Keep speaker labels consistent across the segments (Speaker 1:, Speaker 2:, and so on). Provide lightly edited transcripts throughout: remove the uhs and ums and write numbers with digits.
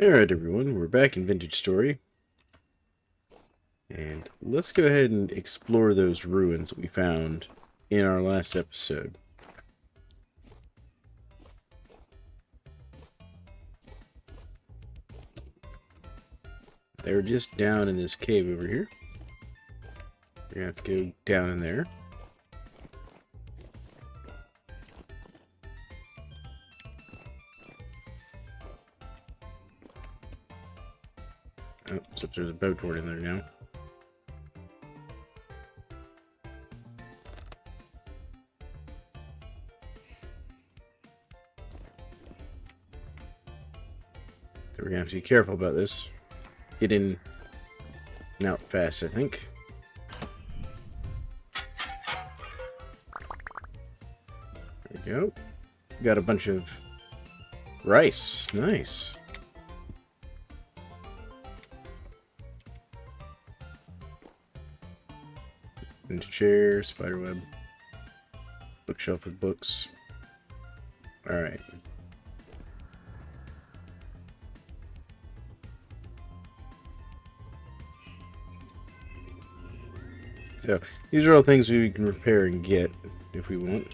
Speaker 1: Alright everyone, we're back in Vintage Story. And let's go ahead and explore those ruins that we found in our last episode. They were just down in this cave over here. We're gonna have to go down in there. Oh, except there's a boat toward in there now. So we're gonna have to be careful about this. Get in and out fast, I think. There we go. Got a bunch of rice. Nice. And chair, spiderweb, bookshelf with books. Alright. So, these are all things we can repair and get if we want.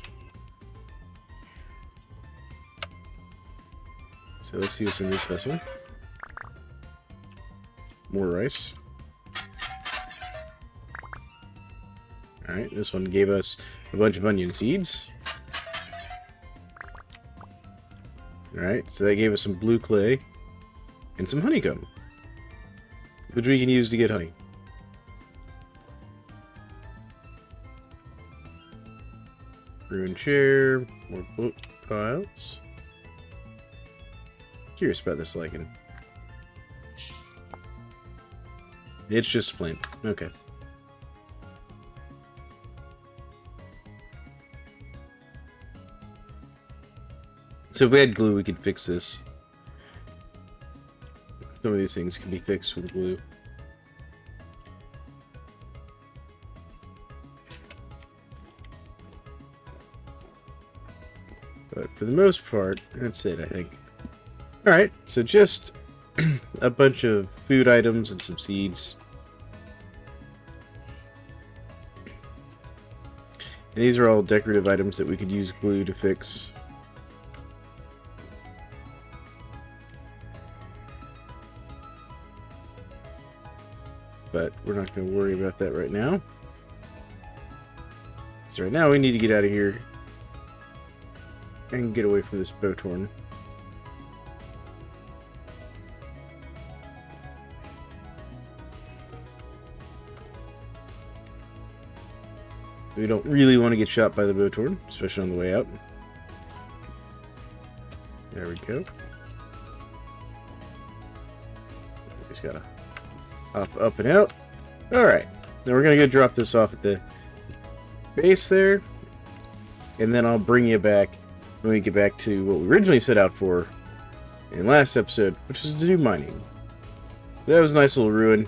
Speaker 1: So let's see what's in this vessel. More rice. Alright, this one gave us a bunch of onion seeds. Alright, so that gave us some blue clay and some honeycomb, which we can use to get honey. Ruined chair, more book piles. Curious about this lichen. It's just a plant. Okay. So if we had glue, we could fix this. Some of these things can be fixed with glue. But for the most part, that's it, I think. Alright, so just a bunch of food items and some seeds. And these are all decorative items that we could use glue to fix. But we're not going to worry about that right now. So right now we need to get out of here and get away from this boat horn. We don't really want to get shot by the boat horn, especially on the way out. There we go. Just gotta hop up and out. Alright, now we're gonna go drop this off at the base there, and then I'll bring you back when we get back to what we originally set out for in last episode, which was to do mining. That was a nice little ruin.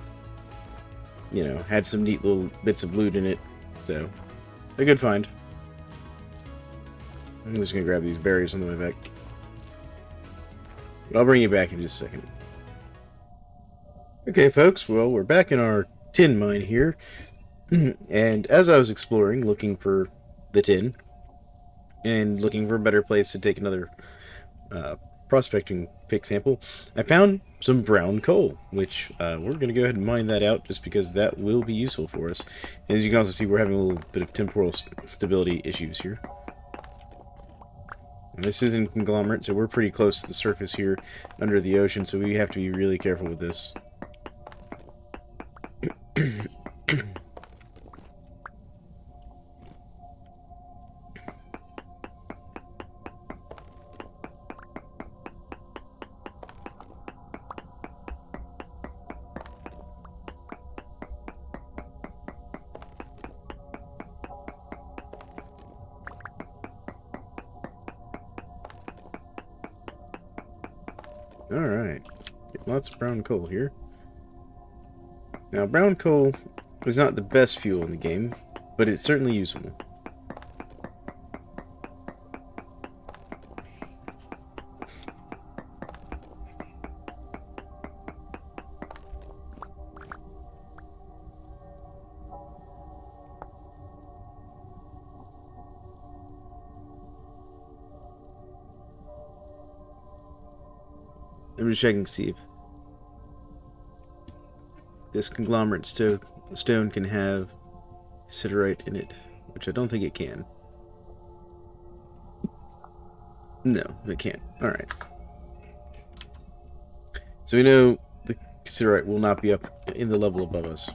Speaker 1: You know, had some neat little bits of loot in it, so a good find. I'm just gonna grab these berries on the way back. But I'll bring you back in just a second. Okay, folks, well, we're back in our tin mine here. And as I was exploring, looking for the tin, and looking for a better place to take another prospecting pick sample, I found some brown coal, which we're going to go ahead and mine that out just because that will be useful for us. And as you can also see, we're having a little bit of temporal stability issues here. And this is in conglomerate, so we're pretty close to the surface here under the ocean, so we have to be really careful with this. Alright, lots of brown coal here. Now, brown coal is not the best fuel in the game, but it's certainly usable. I'm just checking to see if this conglomerate stone can have cassiterite in it, which I don't think it can. No, it can't. Alright. So we know the cassiterite will not be up in the level above us.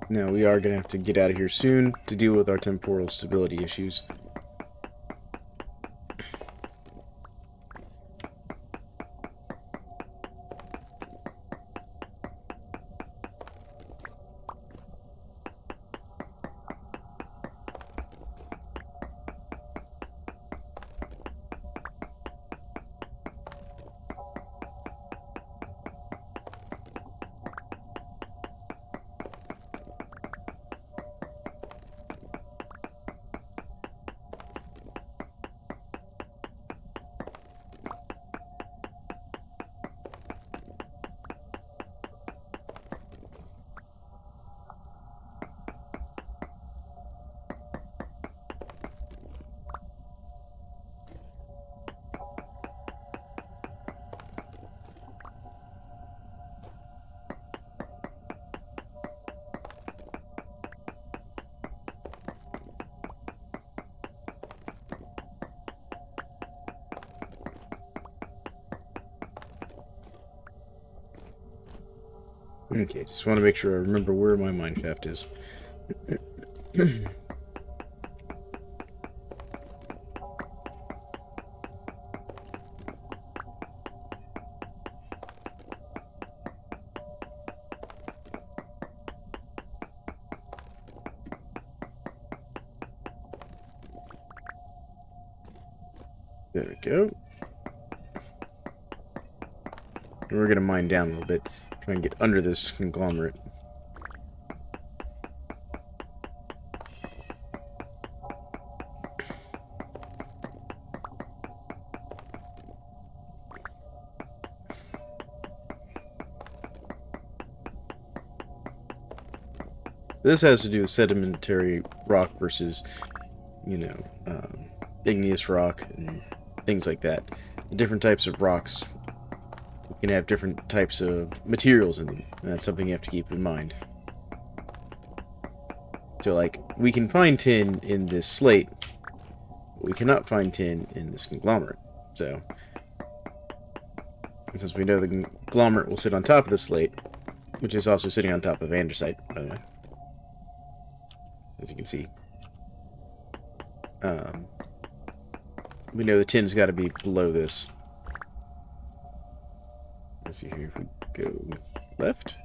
Speaker 1: Now, we are going to have to get out of here soon to deal with our temporal stability issues. Okay, just want to make sure I remember where my mine shaft is. There we go. And we're going to mine down a little bit, try and get under this conglomerate. This has to do with sedimentary rock versus, you know, igneous rock and things like that. The different types of rocks can have different types of materials in them, and that's something you have to keep in mind. So, like, we can find tin in this slate, but we cannot find tin in this conglomerate. So, and since we know the conglomerate will sit on top of the slate, which is also sitting on top of andesite, by the way, as you can see, we know the tin's got to be below this. Let's see here if we go left.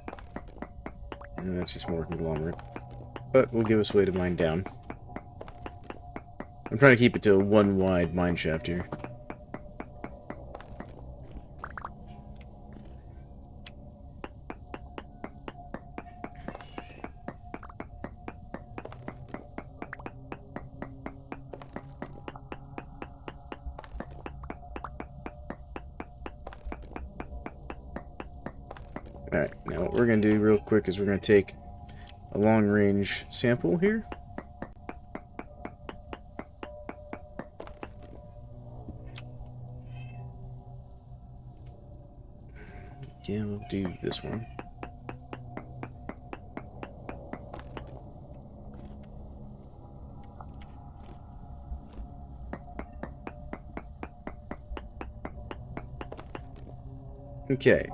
Speaker 1: And that's just more conglomerate. But will give us a way to mine down. I'm trying to keep it to a one wide mine shaft here. Alright, now what we're going to do real quick is we're going to take a long-range sample here. Yeah, we'll do this one. Okay.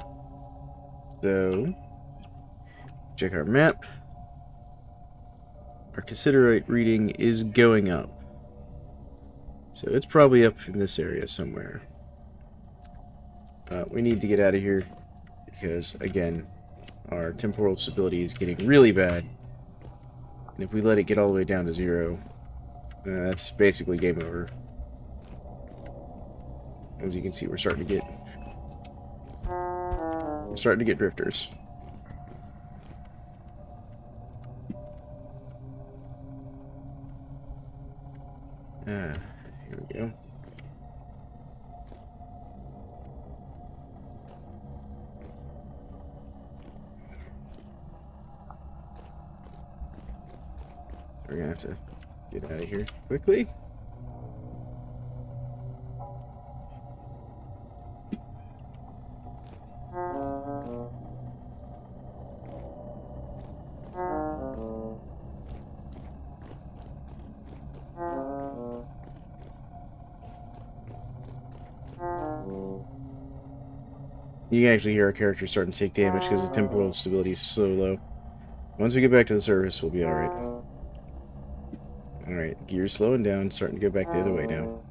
Speaker 1: So, check our map. Our cassiterite reading is going up. So it's probably up in this area somewhere. We need to get out of here because, again, our temporal stability is getting really bad. And if we let it get all the way down to 0, that's basically game over. As you can see, we're starting to get drifters. Here we go. We're gonna have to get out of here quickly. You can actually hear our character starting to take damage because the temporal stability is so low. Once we get back to the surface, we'll be alright. Alright, gear's slowing down, starting to go back the other way now.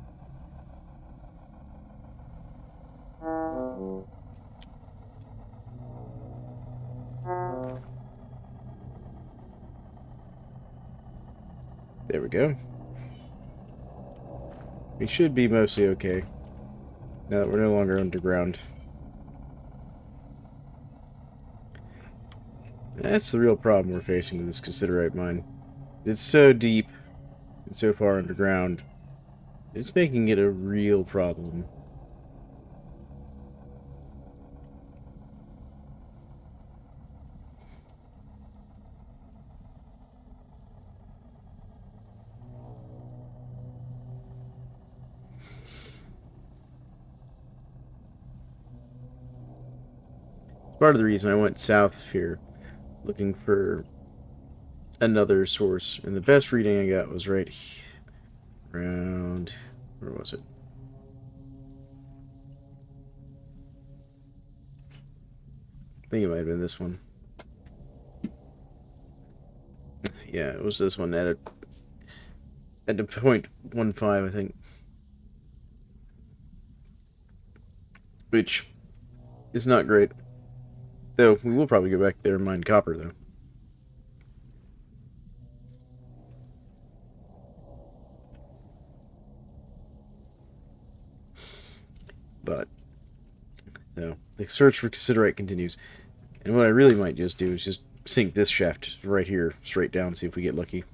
Speaker 1: There we go. We should be mostly okay, now that we're no longer underground. That's the real problem we're facing with this cassiterite mine. It's so deep and so far underground, it's making it a real problem. Part of the reason I went south here, looking for another source, and the best reading I got was right around, where was it? I think it might have been this one. Yeah, it was this one at a 0.15, I think. Which is not great. Though, we will probably go back there and mine copper, though. But, no. The search for cassiterite continues. And what I really might just do is just sink this shaft right here, straight down, and see if we get lucky.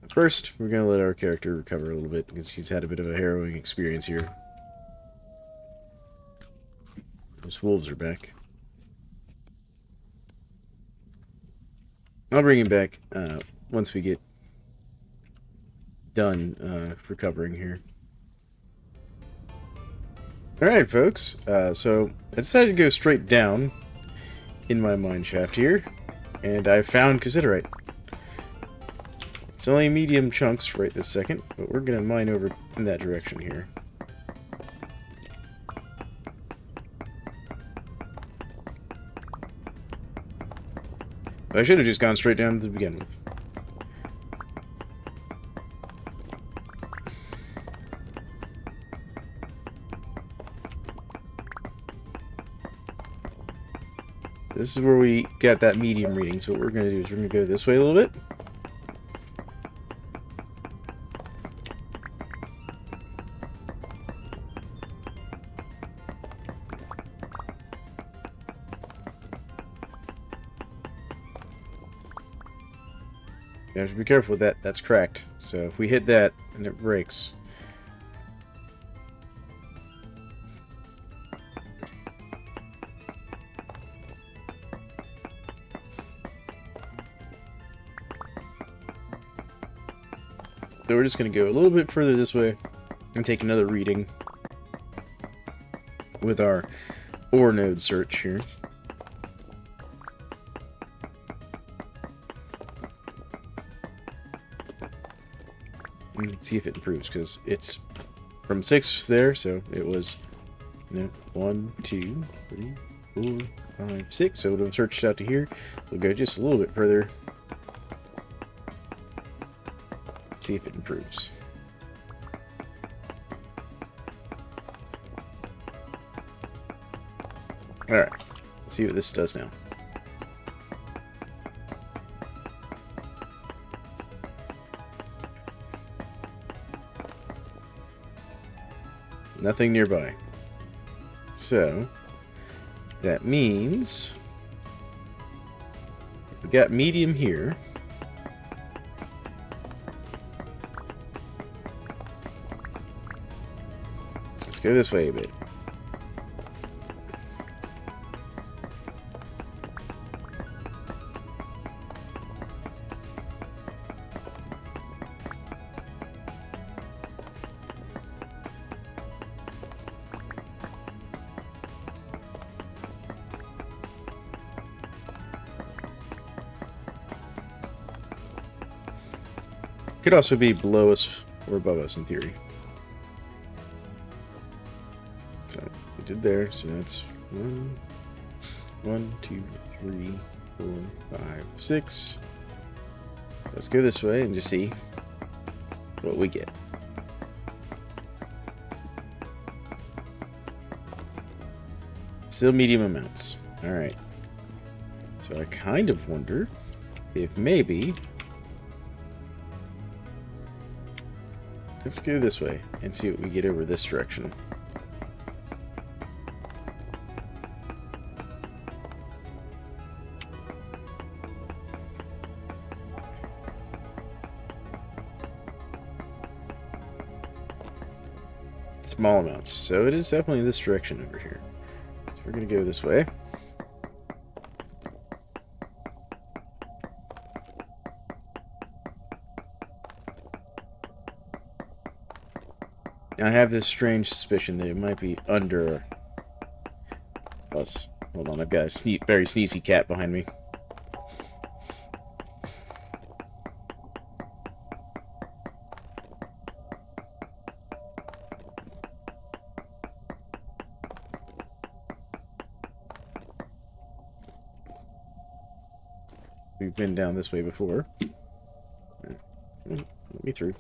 Speaker 1: But first, we're going to let our character recover a little bit, because he's had a bit of a harrowing experience here. Those wolves are back. I'll bring him back once we get done recovering here. Alright, folks. So I decided to go straight down in my mine shaft here, and I found cassiterite. It's only medium chunks right this second, but we're going to mine over in that direction here. I should have just gone straight down to begin with. This is where we got that medium reading, so what we're going to do is we're going to go this way a little bit. You have to be careful with that. That's cracked. So if we hit that and it breaks. So we're just going to go a little bit further this way and take another reading with our ore node search here. And see if it improves, because it's from 6 there, so it was, 1, 2, 3, 4, 5, 6. So it'll search out to here. We'll go just a little bit further. See if it improves. Alright, let's see what this does now. Nothing nearby. So, that means we got medium here. Let's go this way a bit. Could also be below us or above us in theory. So we did there, so that's 1, 2, 3, 4, 5, 6. Let's go this way and just see what we get. Still medium amounts. Alright. So I kind of wonder if maybe... Let's go this way and see what we get over this direction. Small amounts. So it is definitely this direction over here. So we're going to go this way. I have this strange suspicion that it might be under us. Hold on, I've got a very sneezy cat behind me. We've been down this way before. Let me through.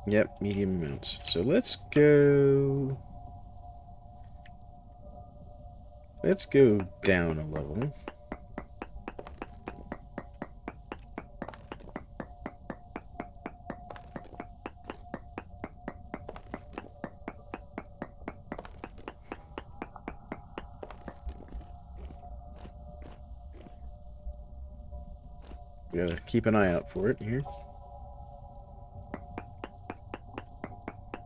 Speaker 1: Yep, medium amounts. So let's go down a level. We gotta keep an eye out for it here.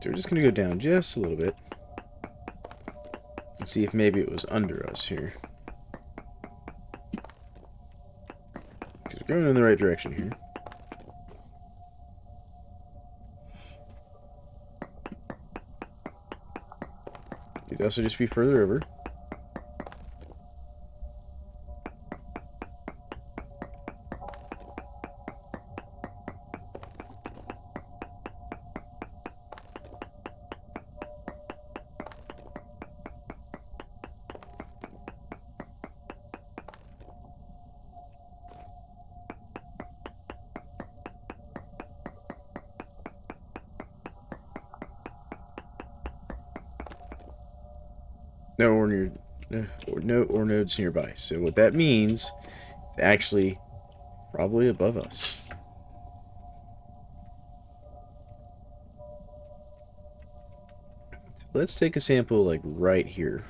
Speaker 1: So we're just going to go down just a little bit and see if maybe it was under us here. We're going in the right direction here. Could also just be further over. No ore nodes nearby. So what that means, it's actually probably above us. So let's take a sample like right here.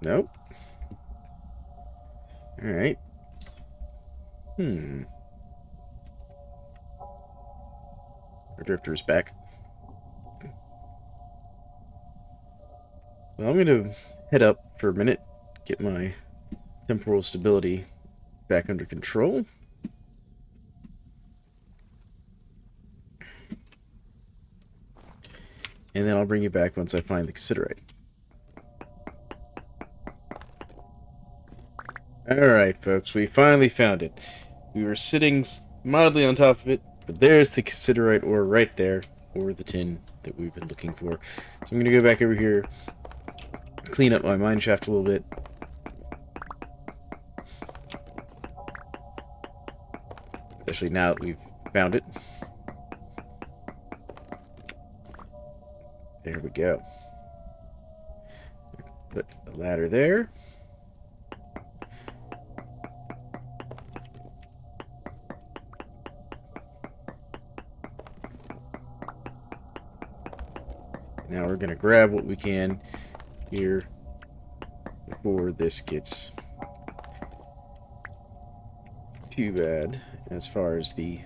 Speaker 1: Nope. All right. Our drifter is back. Well, I'm going to head up for a minute, get my temporal stability back under control. And then I'll bring you back once I find the cassiterite. Alright, folks, we finally found it. We were sitting mildly on top of it, but there's the considerite ore right there, or the tin that we've been looking for. So I'm going to go back over here, clean up my mine shaft a little bit. Especially now that we've found it. There we go. Put a ladder there. Now we're going to grab what we can here before this gets too bad as far as the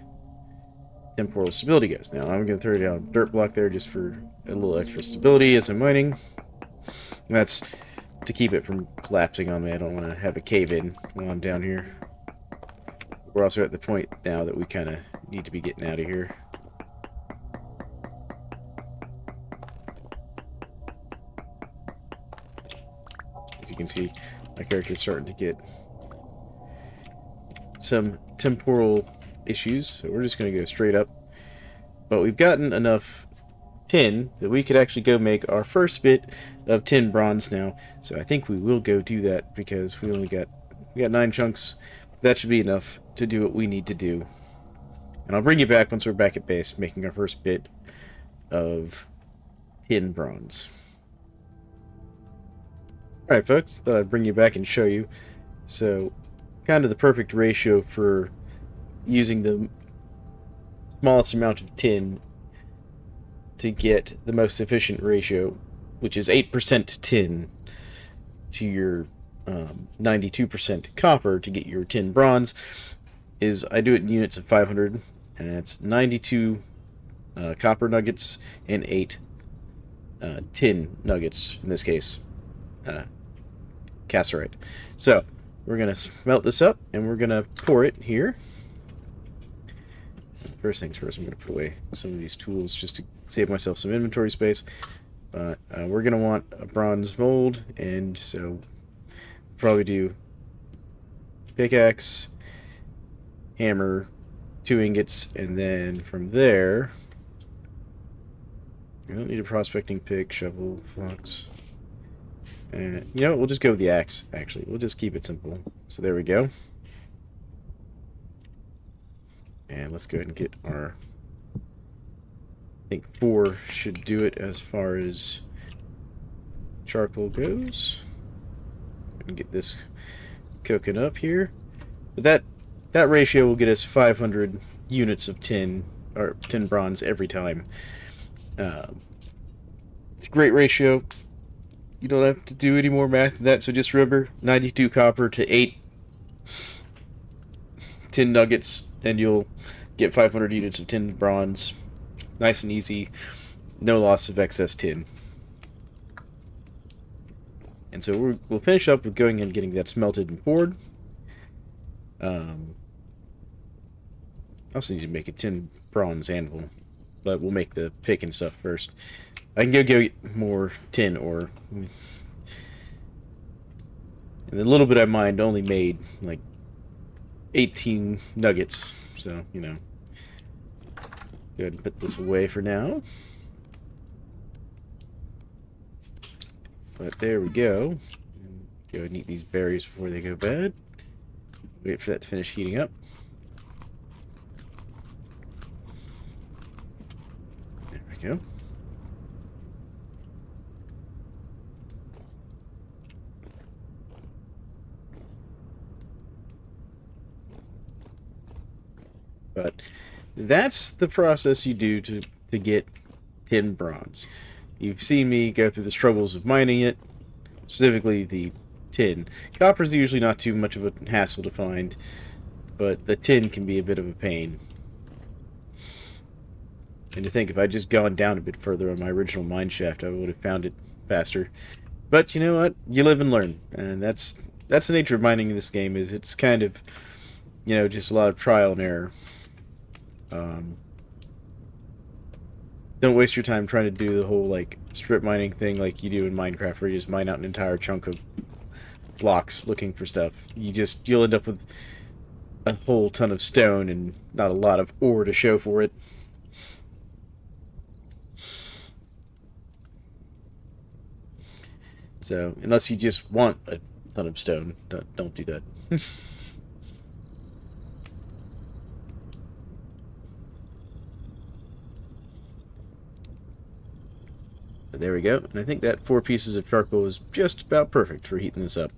Speaker 1: temporal stability goes. Now I'm going to throw down a dirt block there just for a little extra stability as I'm mining. And that's to keep it from collapsing on me. I don't want to have a cave-in while I'm down here. We're also at the point now that we kind of need to be getting out of here. As you can see, my character's starting to get some temporal issues, so we're just going to go straight up. But we've gotten enough tin that we could actually go make our first bit of tin bronze now. So I think we will go do that because we got 9 chunks. That should be enough to do what we need to do. And I'll bring you back once we're back at base, making our first bit of tin bronze. Alright folks, thought I'd bring you back and show you. So, kind of the perfect ratio for using the smallest amount of tin to get the most efficient ratio, which is 8% tin to your 92% copper to get your tin bronze, is I do it in units of 500, and that's 92 copper nuggets and 8 tin nuggets, in this case cassiterite. So we're going to smelt this up and we're going to pour it here. First things first, I'm going to put away some of these tools just to save myself some inventory space. But we're going to want a bronze mold, and so probably do pickaxe, hammer, 2 ingots, and then from there, we don't need a prospecting pick, shovel, flux. And you know what, we'll just go with the axe, actually. We'll just keep it simple. So there we go. And let's go ahead and get our... I think 4 should do it as far as charcoal goes. And get this cooking up here. But that ratio will get us 500 units of tin, or tin bronze every time. It's a great ratio. You don't have to do any more math than that, so just remember 92 copper to 8 tin nuggets, and you'll get 500 units of tin bronze. Nice and easy, no loss of excess tin. And so we'll finish up with going and getting that smelted and poured. I also need to make a tin bronze anvil, but we'll make the pick and stuff first. I can go get more tin ore. And the little bit I mined only made like 18 nuggets, so, you know. Go ahead and put this away for now. But there we go. Go ahead and eat these berries before they go bad. Wait for that to finish heating up. There we go. But that's the process you do to get tin bronze. You've seen me go through the struggles of mining it, specifically the tin. Copper's usually not too much of a hassle to find, but the tin can be a bit of a pain. And to think, if I'd just gone down a bit further on my original mine shaft, I would have found it faster. But you know what? You live and learn, and that's the nature of mining in this game. Is it's kind of, you know, just a lot of trial and error. Don't waste your time trying to do the whole like strip mining thing like you do in Minecraft, where you just mine out an entire chunk of blocks looking for stuff. You'll end up with a whole ton of stone and not a lot of ore to show for it. So, unless you just want a ton of stone, don't do that. But there we go. And I think that 4 pieces of charcoal is just about perfect for heating this up.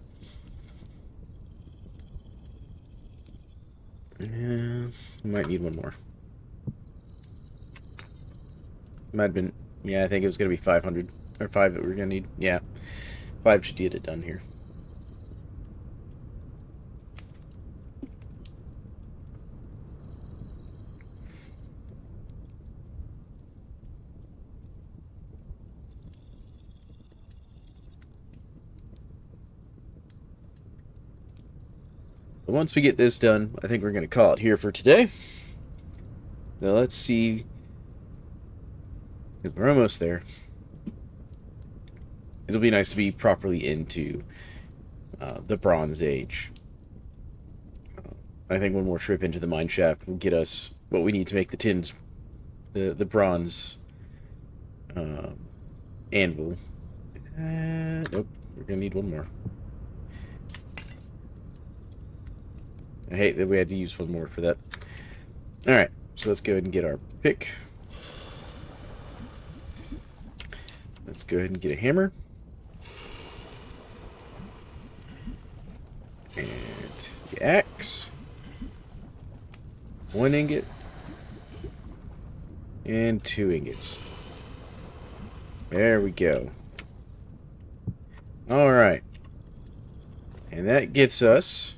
Speaker 1: We might need one more. Might have been... Yeah, I think it was going to be 500. Or 5 that we were going to need. Yeah. 5 should get it done here. But once we get this done, I think we're going to call it here for today. Now let's see. We're almost there. It'll be nice to be properly into the Bronze Age. I think one more trip into the mine shaft will get us what we need to make the tins, the bronze anvil. Nope, we're gonna need one more. I hate that we had to use one more for that. Alright, so let's go ahead and get our pick. Let's go ahead and get a hammer. And the axe. 1 ingot. And 2 ingots. There we go. Alright. And that gets us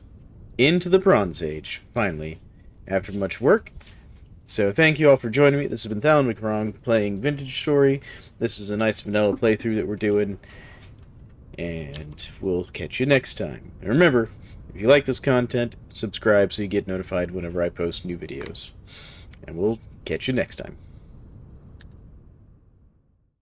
Speaker 1: into the Bronze Age, finally, after much work. So thank you all for joining me. This has been Thalen McWrong playing Vintage Story. This is a nice vanilla playthrough that we're doing. And we'll catch you next time. And remember, if you like this content, subscribe so you get notified whenever I post new videos. And we'll catch you next time.